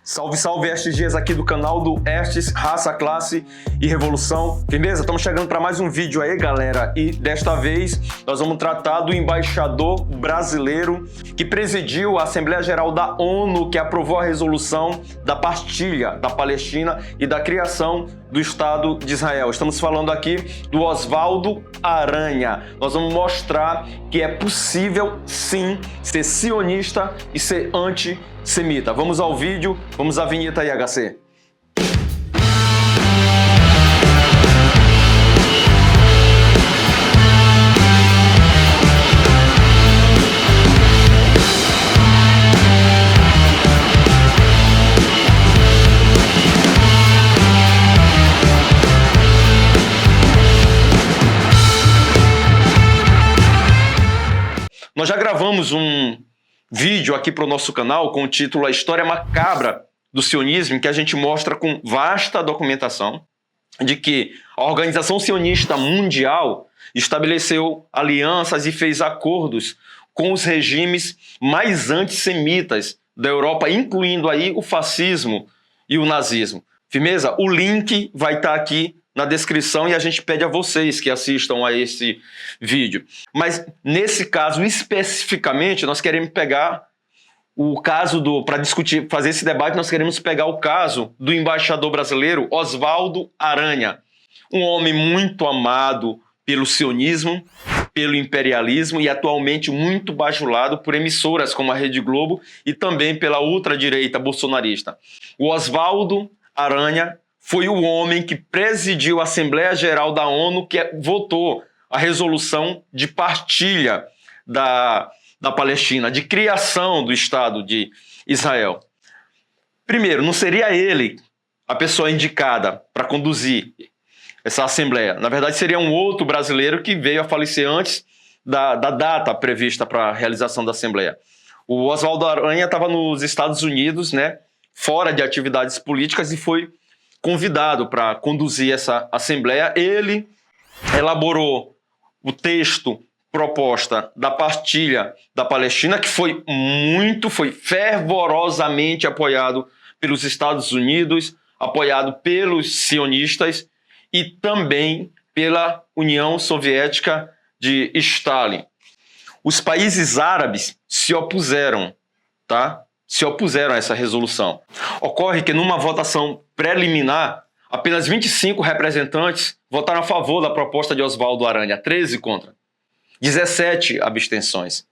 Salve, salve, Estes Dias aqui do canal do Estes, Raça, Classe e Revolução. Firmeza? Estamos chegando para mais um vídeo aí, galera. E desta vez nós vamos tratar do embaixador brasileiro que presidiu a Assembleia Geral da ONU, que aprovou a resolução da partilha da Palestina e da criação do Estado de Israel. Estamos falando aqui do Oswaldo Aranha. Nós vamos mostrar que é possível, sim, ser sionista e ser antissemita. Vamos ao vídeo, vamos à vinheta aí, HC. Nós já gravamos um vídeo aqui para o nosso canal com o título A História Macabra do Sionismo, em que a gente mostra com vasta documentação de que a Organização Sionista Mundial estabeleceu alianças e fez acordos com os regimes mais antissemitas da Europa, incluindo aí o fascismo e o nazismo. Firmeza? O link vai estar aqui na descrição e a gente pede a vocês que assistam a esse vídeo. Mas nesse caso especificamente, nós queremos pegar o caso para discutir, fazer esse debate, nós queremos pegar o caso do embaixador brasileiro Oswaldo Aranha, um homem muito amado pelo sionismo, pelo imperialismo e atualmente muito bajulado por emissoras como a Rede Globo e também pela ultradireita bolsonarista. O Oswaldo Aranha foi o homem que presidiu a Assembleia Geral da ONU, que votou a resolução de partilha da Palestina, de criação do Estado de Israel. Primeiro, não seria ele a pessoa indicada para conduzir essa Assembleia. Na verdade, seria um outro brasileiro que veio a falecer antes da data prevista para a realização da Assembleia. O Oswaldo Aranha estava nos Estados Unidos, né, fora de atividades políticas, e foi convidado para conduzir essa Assembleia. Ele elaborou o texto proposta da partilha da Palestina, que foi fervorosamente apoiado pelos Estados Unidos, apoiado pelos sionistas e também pela União Soviética de Stalin. Os países árabes se opuseram, tá? Se opuseram a essa resolução. Ocorre que numa votação preliminar, apenas 25 representantes votaram a favor da proposta de Oswaldo Aranha, 13 contra, 17 abstenções.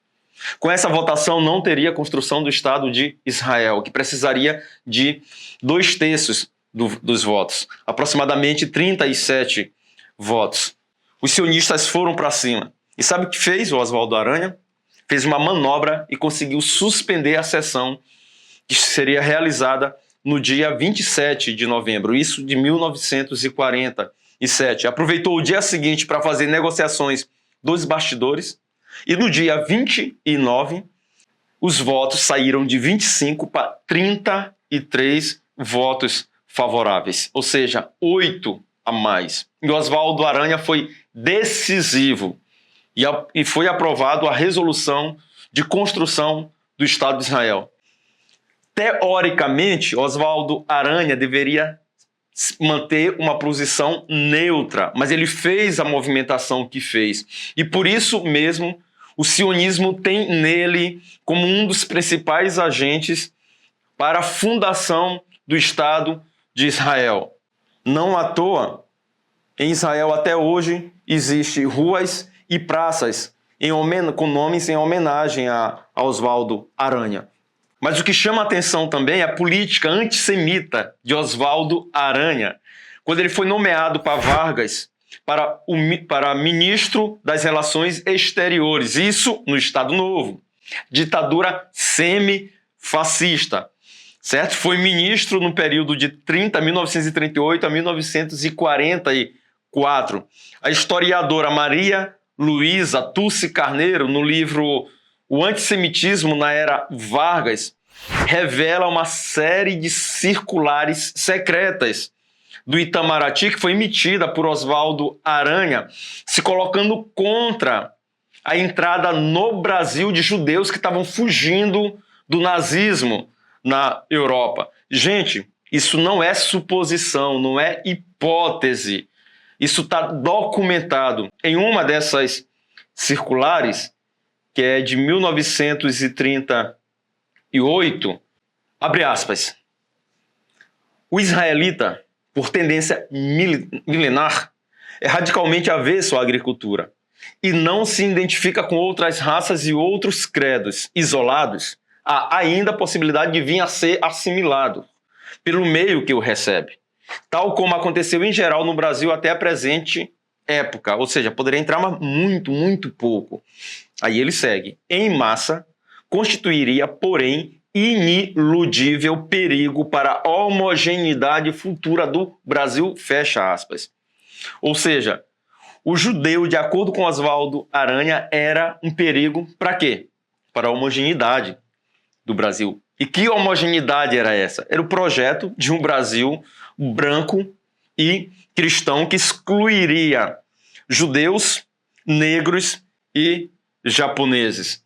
Com essa votação não teria construção do Estado de Israel, que precisaria de 2/3 dos votos, aproximadamente 37 votos. Os sionistas foram para cima. E sabe o que fez o Oswaldo Aranha? Fez uma manobra e conseguiu suspender a sessão que seria realizada no dia 27 de novembro, isso de 1947. Aproveitou o dia seguinte para fazer negociações dos bastidores e no dia 29 os votos saíram de 25 para 33 votos favoráveis, ou seja, 8 a mais. E Oswaldo Aranha foi decisivo e foi aprovado a resolução de construção do Estado de Israel. Teoricamente, Oswaldo Aranha deveria manter uma posição neutra, mas ele fez a movimentação que fez. E por isso mesmo, o sionismo tem nele como um dos principais agentes para a fundação do Estado de Israel. Não à toa, em Israel até hoje, existem ruas e praças com nomes em homenagem a Oswaldo Aranha. Mas o que chama a atenção também é a política antissemita de Oswaldo Aranha, quando ele foi nomeado para Vargas para ministro das Relações Exteriores, isso no Estado Novo, ditadura semi-fascista, certo? Foi ministro no período de 1938 a 1944. A historiadora Maria Luísa Tussi Carneiro, no livro O Antissemitismo na Era Vargas, revela uma série de circulares secretas do Itamaraty que foi emitida por Oswaldo Aranha, se colocando contra a entrada no Brasil de judeus que estavam fugindo do nazismo na Europa. Gente, isso não é suposição, não é hipótese. Isso está documentado em uma dessas circulares, que é de 1938, abre aspas. O israelita, por tendência milenar, é radicalmente avesso à agricultura e não se identifica com outras raças e outros credos isolados. Há ainda a possibilidade de vir a ser assimilado pelo meio que o recebe, tal como aconteceu em geral no Brasil até a presente época, ou seja, poderia entrar mas muito pouco. Aí ele segue. Em massa, constituiria, porém, iniludível perigo para a homogeneidade futura do Brasil, fecha aspas. Ou seja, o judeu, de acordo com Oswaldo Aranha, era um perigo para quê? Para a homogeneidade do Brasil. E que homogeneidade era essa? Era o projeto de um Brasil branco e cristão que excluiria judeus, negros e japoneses.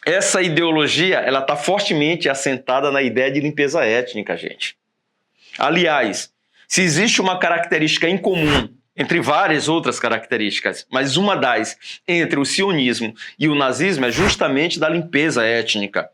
Essa ideologia ela está fortemente assentada na ideia de limpeza étnica, gente. Aliás, se existe uma característica em comum entre várias outras características, mas uma das entre o sionismo e o nazismo é justamente da limpeza étnica,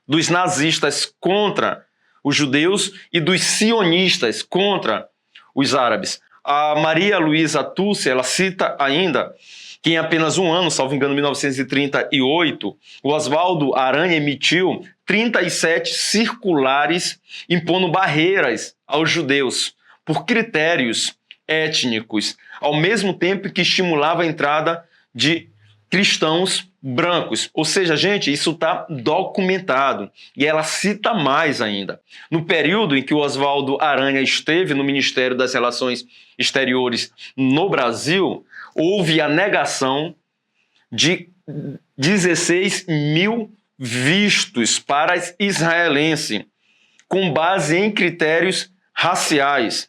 dos nazistas contra os judeus e dos sionistas contra os árabes. A Maria Luísa Tussi, ela cita ainda que em apenas um ano, salvo engano, 1938, o Oswaldo Aranha emitiu 37 circulares impondo barreiras aos judeus por critérios étnicos, ao mesmo tempo que estimulava a entrada de cristãos brancos. Ou seja, gente, isso está documentado. E ela cita mais ainda. No período em que o Oswaldo Aranha esteve no Ministério das Relações Exteriores no Brasil, houve a negação de 16 mil vistos para israelenses, com base em critérios raciais.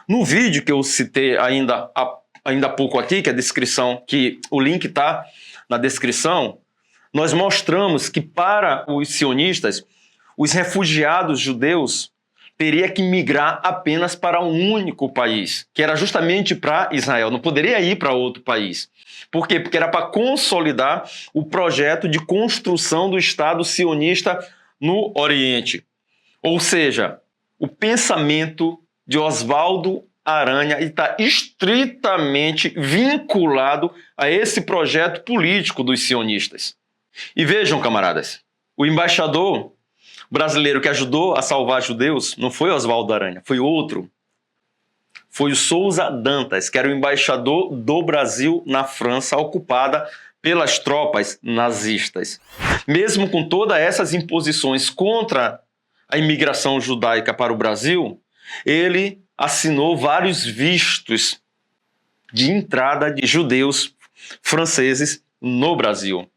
No vídeo que eu citei ainda há pouco aqui, que é a descrição, que o link está na descrição, nós mostramos que para os sionistas, os refugiados judeus teriam que migrar apenas para um único país, que era justamente para Israel, não poderia ir para outro país. Por quê? Porque era para consolidar o projeto de construção do Estado sionista no Oriente. Ou seja, o pensamento de Oswaldo Aranha está estritamente vinculado a esse projeto político dos sionistas. E vejam, camaradas, o embaixador brasileiro que ajudou a salvar judeus não foi Oswaldo Aranha, foi outro. Foi o Souza Dantas, que era o embaixador do Brasil na França, ocupada pelas tropas nazistas. Mesmo com todas essas imposições contra a imigração judaica para o Brasil, ele assinou vários vistos de entrada de judeus franceses no Brasil.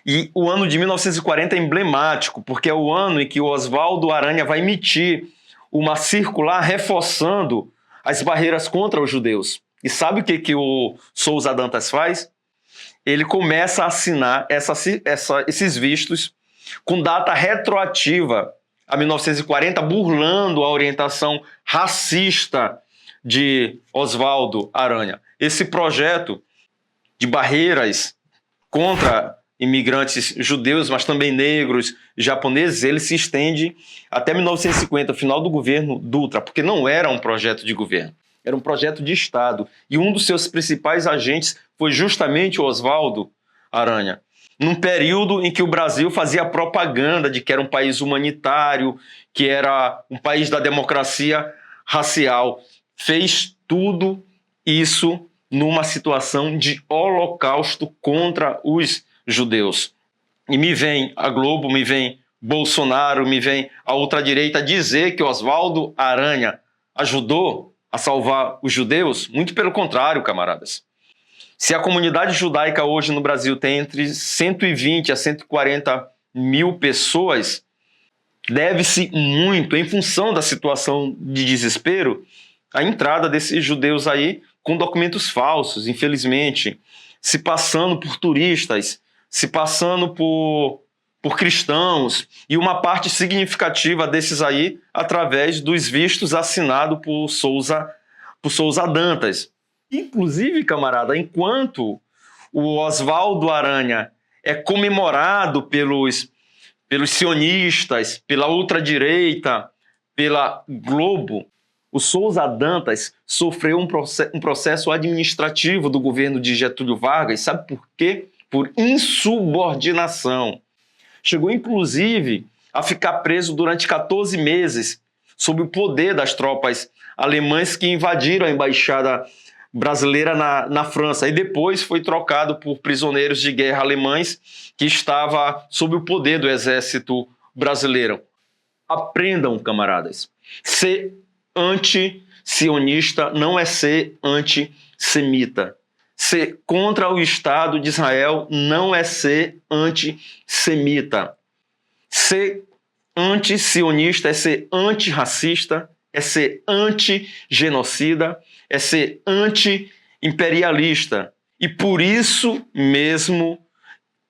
E o ano de 1940 é emblemático, porque é o ano em que o Oswaldo Aranha vai emitir uma circular reforçando as barreiras contra os judeus. E sabe o que o Souza Dantas faz? Ele começa a assinar esses vistos com data retroativa a 1940, burlando a orientação racista de Oswaldo Aranha. Esse projeto de barreiras contra imigrantes judeus, mas também negros, japoneses, ele se estende até 1950, final do governo Dutra, porque não era um projeto de governo, era um projeto de Estado. E um dos seus principais agentes foi justamente o Oswaldo Aranha. Num período em que o Brasil fazia propaganda de que era um país humanitário, que era um país da democracia racial. Fez tudo isso numa situação de holocausto contra os judeus. E me vem a Globo, me vem Bolsonaro, me vem a ultradireita dizer que Oswaldo Aranha ajudou a salvar os judeus? Muito pelo contrário, camaradas. Se a comunidade judaica hoje no Brasil tem entre 120 a 140 mil pessoas, deve-se muito, em função da situação de desespero, a entrada desses judeus aí com documentos falsos, infelizmente, se passando por turistas, se passando por por cristãos, e uma parte significativa desses aí através dos vistos assinados por Souza Dantas. Inclusive, camarada, enquanto o Oswaldo Aranha é comemorado pelos sionistas, pela ultradireita, pela Globo, o Souza Dantas sofreu um processo administrativo do governo de Getúlio Vargas. Sabe por quê? Por insubordinação. Chegou, inclusive, a ficar preso durante 14 meses sob o poder das tropas alemãs que invadiram a embaixada brasileira na França. E depois foi trocado por prisioneiros de guerra alemães que estava sob o poder do exército brasileiro. Aprendam, camaradas. Ser anti-sionista não é ser antissemita. Ser contra o Estado de Israel não é ser antissemita. Ser anti-sionista é ser antirracista, é ser anti-genocida, é ser anti-imperialista. E por isso mesmo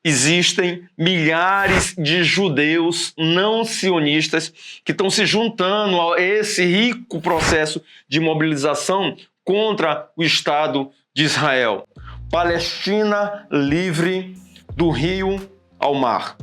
existem milhares de judeus não sionistas que estão se juntando a esse rico processo de mobilização contra o Estado de Israel. Palestina livre do rio ao mar.